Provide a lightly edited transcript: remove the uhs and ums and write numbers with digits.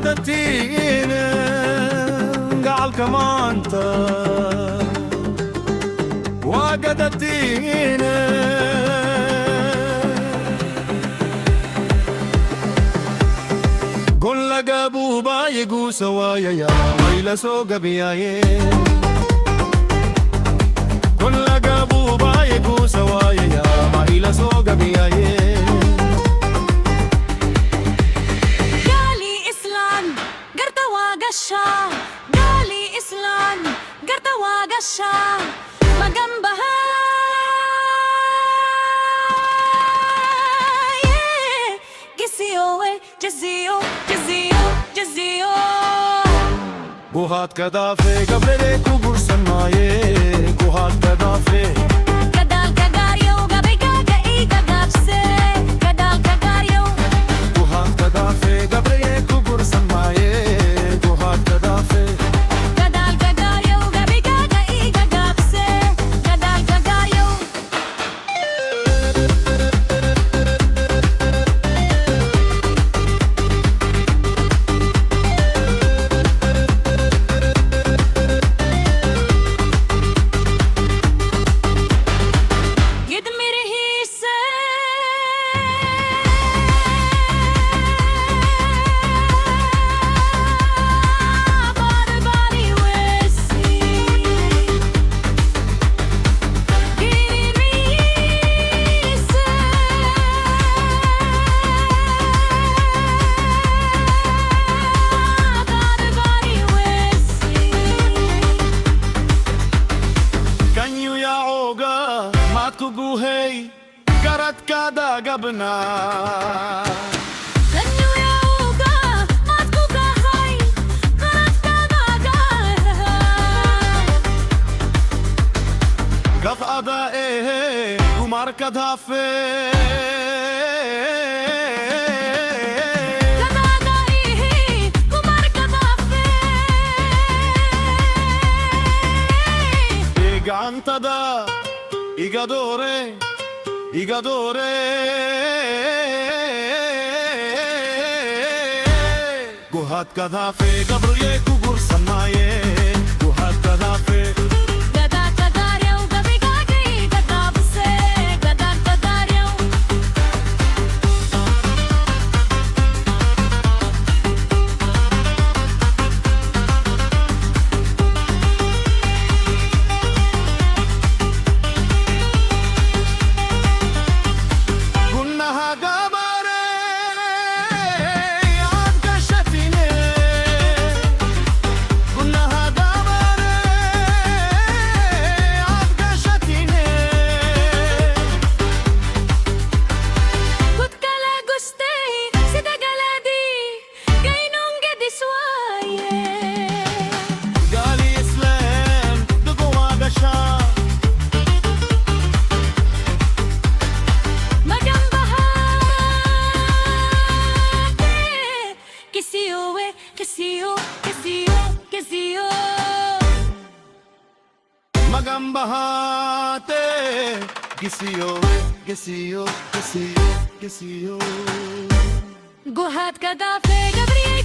وقدتينا قال كمانتا وقدتينا قل لك ابو بايقو سوايا يا ويلا سوق بيايه قل لك ابو بايقو سوايا يا ويلا سوق بيايه قالي إسلام قرطة واقشة ما جنبها جزيو Guhat kadafe gabrele kubur sanaye Guhat kadafe Kadal kagaryo gabi gaga I gagapse Kadal kagaryo Guhat kadafe gabrele kubur sanaye Guhat kadafe Kadal kagaryo gabi gaga I gagapse Kadal kagaryo Kuguhey karat kada gabna Kanyo ya uga mat kugahay karat kada gaf ada kumar kadafe kumar kadafe Igantada Igadore Guhat kadafe gabriye kubur sanaye Guhat kadafe Gada kadaryo gabi gagi gagapse Gada kadaryo Magambahate Gisiyo Guhat kadafe gabriye